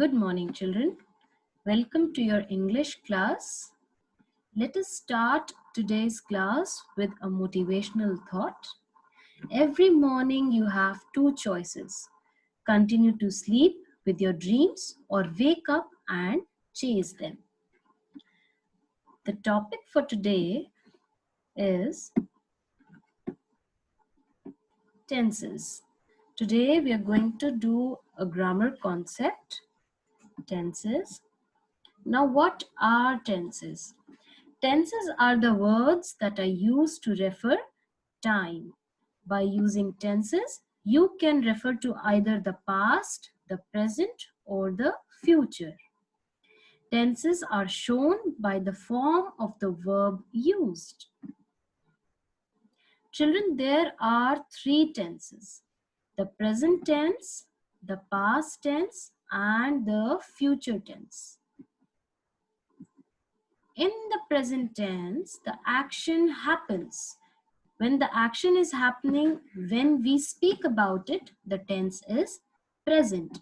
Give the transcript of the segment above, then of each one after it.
Good morning, children. Welcome to your English class. Let us start today's class with a motivational thought. Every morning you have two choices. Continue to sleep with your dreams or wake up and chase them. The topic for today is tenses. Today we are going to do a grammar concept, tenses. Now what are tenses? Tenses are the words that are used to refer time. By using tenses, you can refer to either the past, the present, or the future. Tenses are shown by the form of the verb used. Children, there are three tenses: the present tense, the past tense, and the future tense. In the present tense, the action happens. When the action is happening, when we speak about it, the tense is present.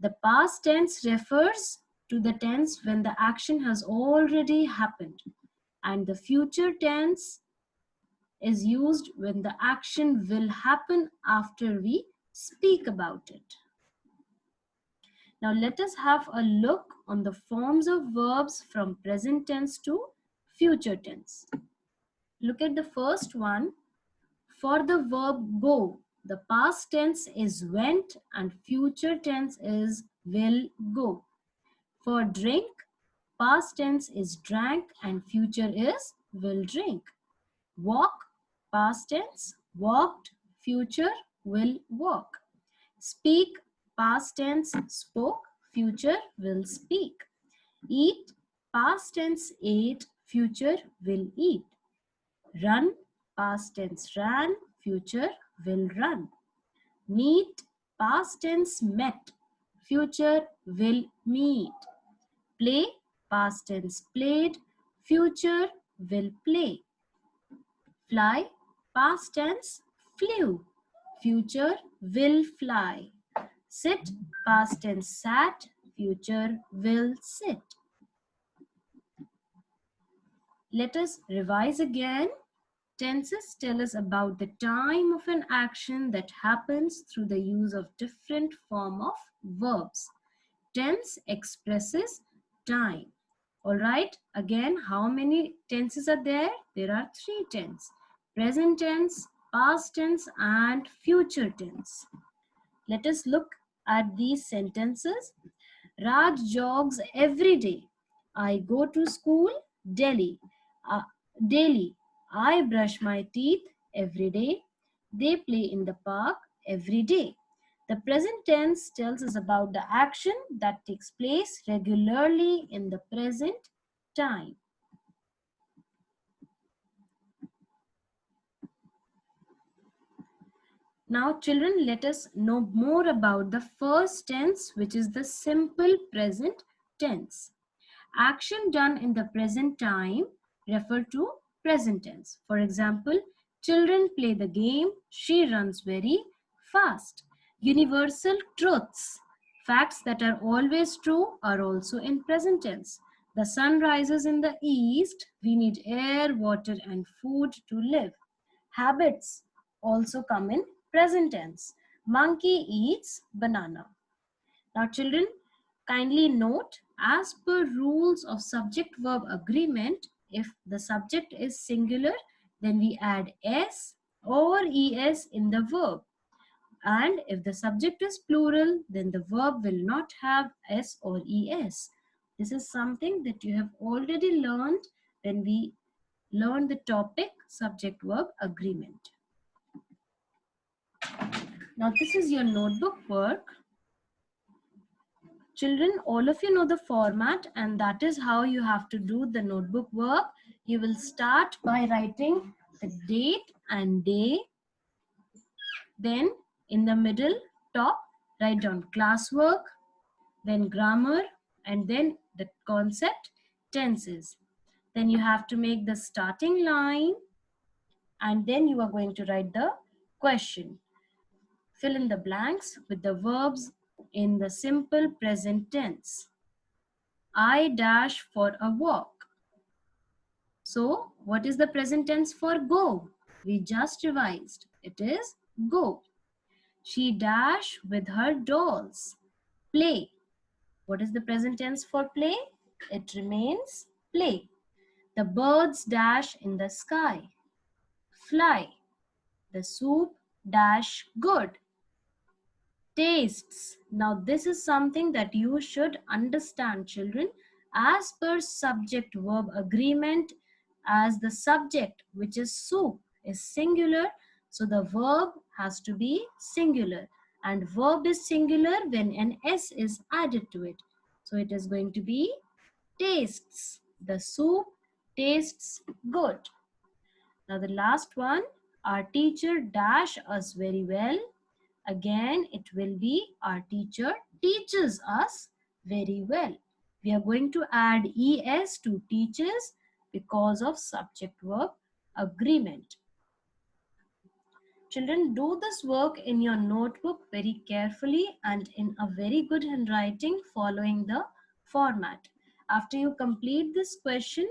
The past tense refers to the tense when the action has already happened. And the future tense is used when the action will happen after we speak about it. Now let us have a look on the forms of verbs from present tense to future tense. Look at the first one. For the verb go, the past tense is went and future tense is will go. For drink, past tense is drank and future is will drink. Walk, past tense, walked, future will walk. Speak, past tense, spoke, future will speak. Eat, past tense ate, future will eat. Run, past tense ran, future will run. Meet, past tense met, future will meet. Play, past tense played, future will play. Fly, past tense flew, future will fly. Sit, past tense sat, future will sit. Let us revise again. Tenses tell us about the time of an action that happens through the use of different form of verbs. Tense expresses time. All right, again, how many tenses are there? There are three tenses: present tense, past tense, and future tense. Let us look at these sentences. Raj jogs every day. I go to school daily. Daily. I brush my teeth every day. They play in the park every day. The present tense tells us about the action that takes place regularly in the present time. Now, children, let us know more about the first tense, which is the simple present tense. Action done in the present time refer to present tense. For example, children play the game, she runs very fast. Universal truths, facts that are always true, are also in present tense. The sun rises in the east, we need air, water, and food to live. Habits also come in present tense. Monkey eats banana. Now children, kindly note, as per rules of subject-verb agreement, if the subject is singular, then we add s or es in the verb. And if the subject is plural, then the verb will not have s or es. This is something that you have already learned when we learned the topic subject-verb agreement. Now this is your notebook work. Children, all of you know the format, and that is how you have to do the notebook work. You will start by writing the date and day. Then in the middle, top, write down classwork, then grammar, and then the concept, tenses. Then you have to make the starting line, and then you are going to write the question. Fill in the blanks with the verbs in the simple present tense. I dash for a walk. So, what is the present tense for go? We just revised. It is go. She dash with her dolls. Play. What is the present tense for play? It remains play. The birds dash in the sky. Fly. The soup dash good. Tastes. Now this is something that you should understand, children. As per subject verb agreement, as the subject, which is soup, is singular, so the verb has to be singular, and verb is singular when an s is added to it. So it is going to be tastes. The soup tastes good. Now the last one, our teacher dash us very well. Again, it will be our teacher teaches us very well. We are going to add es to teaches because of subject verb agreement. Children, do this work in your notebook very carefully and in a very good handwriting following the format. After you complete this question,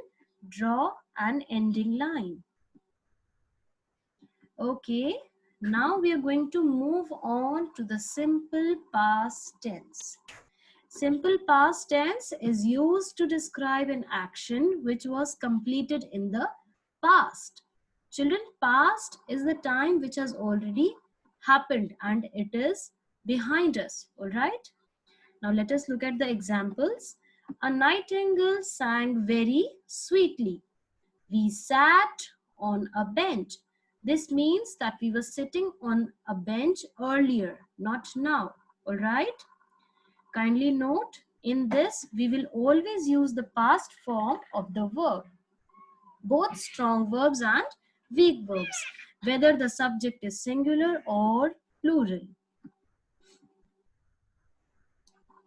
draw an ending line. Okay, now we are going to move on to the simple past tense. Simple past tense is used to describe an action which was completed in the past. Children, past is the time which has already happened and it is behind us, all right? Now let us look at the examples. A nightingale sang very sweetly. We sat on a bench. This means that we were sitting on a bench earlier, not now, all right? Kindly note, in this, we will always use the past form of the verb, both strong verbs and weak verbs, whether the subject is singular or plural.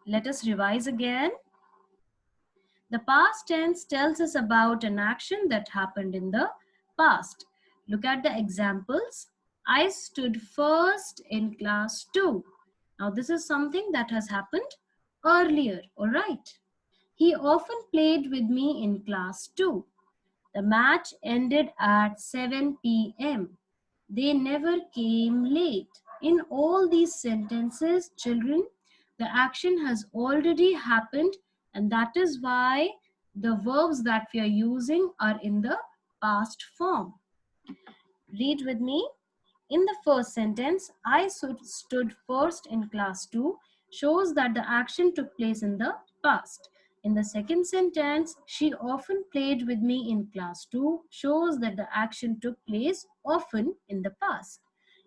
Let us revise again. The past tense tells us about an action that happened in the past. Look at the examples. I stood first in class 2. Now this is something that has happened earlier, all right? He often played with me in class 2. The match ended at 7 p.m. They never came late. In all these sentences, children, the action has already happened, and that is why the verbs that we are using are in the past form. Read with me. In the first sentence, I stood first in class 2 shows that the action took place in the past. In the second sentence, she often played with me in class 2 shows that the action took place often in the past.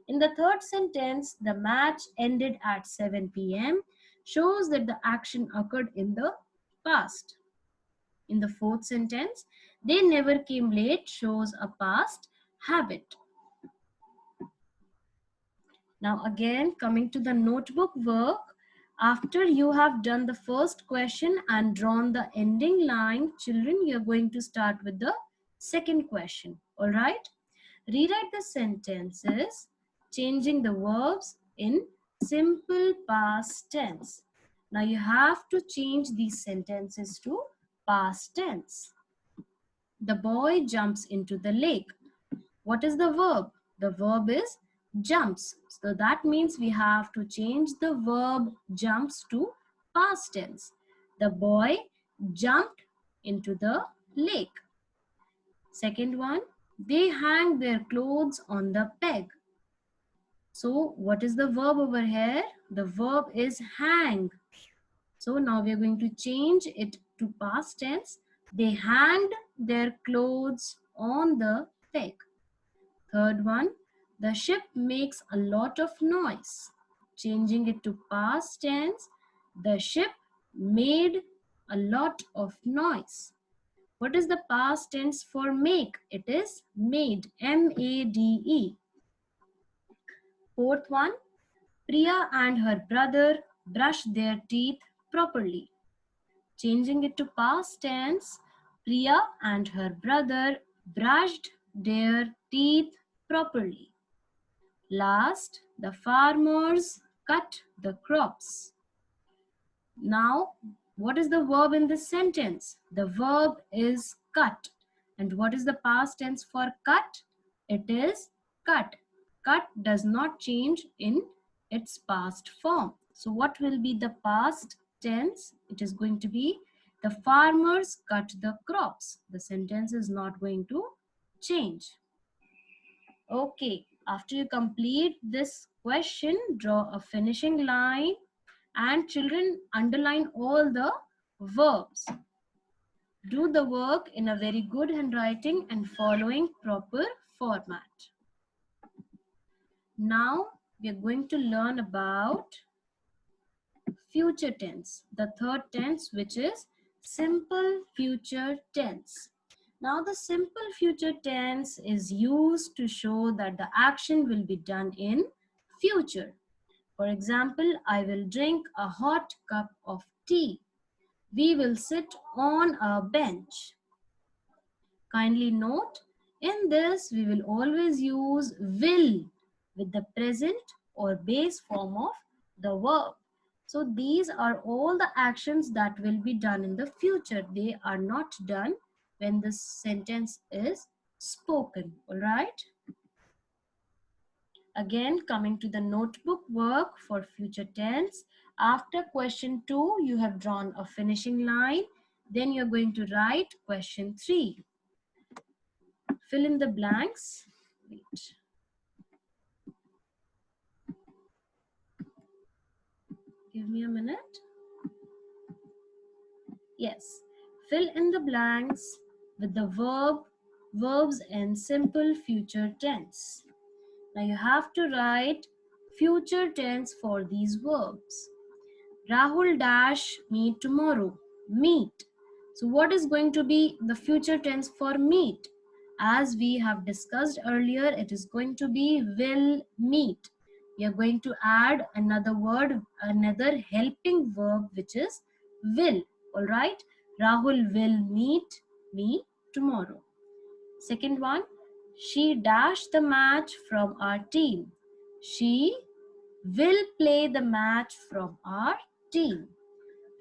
In the third sentence, the match ended at 7 p.m. shows that the action occurred in the past. In the fourth sentence, they never came late shows a past habit. Now again, coming to the notebook work, after you have done the first question and drawn the ending line, children, you are going to start with the second question. All right? Rewrite the sentences, changing the verbs in simple past tense. Now you have to change these sentences to past tense. The boy jumps into the lake. What is the verb? The verb is jumps. So that means we have to change the verb jumps to past tense. The boy jumped into the lake. Second one, they hang their clothes on the peg. So what is the verb over here? The verb is hang. So now we are going to change it to past tense. They hanged their clothes on the peg. Third one, the ship makes a lot of noise. Changing it to past tense, the ship made a lot of noise. What is the past tense for make? It is made, M-A-D-E. Fourth one, Priya and her brother brushed their teeth properly. Changing it to past tense, Priya and her brother brushed their teeth properly. Last, the farmers cut the crops. Now, what is the verb in this sentence? The verb is cut. And what is the past tense for cut? It is cut. Cut does not change in its past form. So what will be the past tense? It is going to be the farmers cut the crops. The sentence is not going to change. Okay, after you complete this question, draw a finishing line and children underline all the verbs. Do the work in a very good handwriting and following proper format. Now we are going to learn about future tense, the third tense, which is simple future tense. Now the simple future tense is used to show that the action will be done in future. For example, I will drink a hot cup of tea. We will sit on a bench. Kindly note, in this we will always use will with the present or base form of the verb. So these are all the actions that will be done in the future. They are not done when the sentence is spoken. All right. Again, coming to the notebook work for future tense. After question 2, you have drawn a finishing line. Then you're going to write question 3. Fill in the blanks. Wait. Give me a minute. Yes. Fill in the blanks with the verbs in simple future tense. Now you have to write future tense for these verbs. Rahul dash meet tomorrow. Meet. So what is going to be the future tense for meet? As we have discussed earlier, it is going to be will meet. We are going to add another word, another helping verb, which is will. All right. Rahul will meet me tomorrow. Second one, she dashed the match from our team. She will play the match from our team.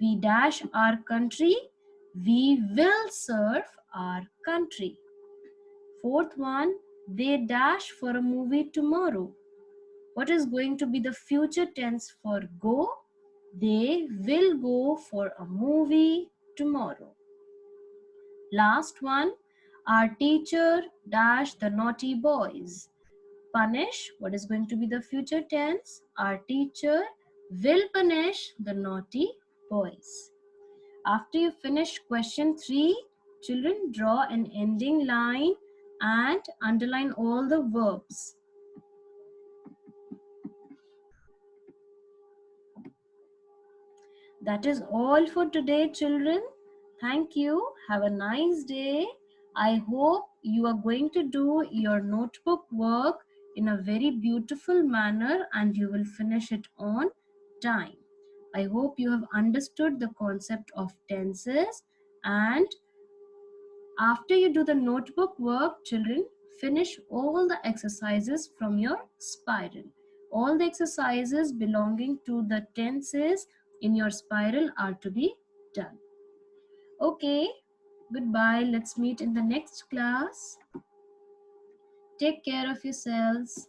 We dash our country. We will serve our country. Fourth one, they dash for a movie tomorrow. What is going to be the future tense for go? They will go for a movie tomorrow. Last one, our teacher dash the naughty boys. Punish, what is going to be the future tense? Our teacher will punish the naughty boys. After you finish question 3, children draw an ending line and underline all the verbs. That is all for today, children. Thank you. Have a nice day. I hope you are going to do your notebook work in a very beautiful manner and you will finish it on time. I hope you have understood the concept of tenses, and after you do the notebook work, children, finish all the exercises from your spiral. All the exercises belonging to the tenses in your spiral are to be done. Okay, goodbye. Let's meet in the next class. Take care of yourselves.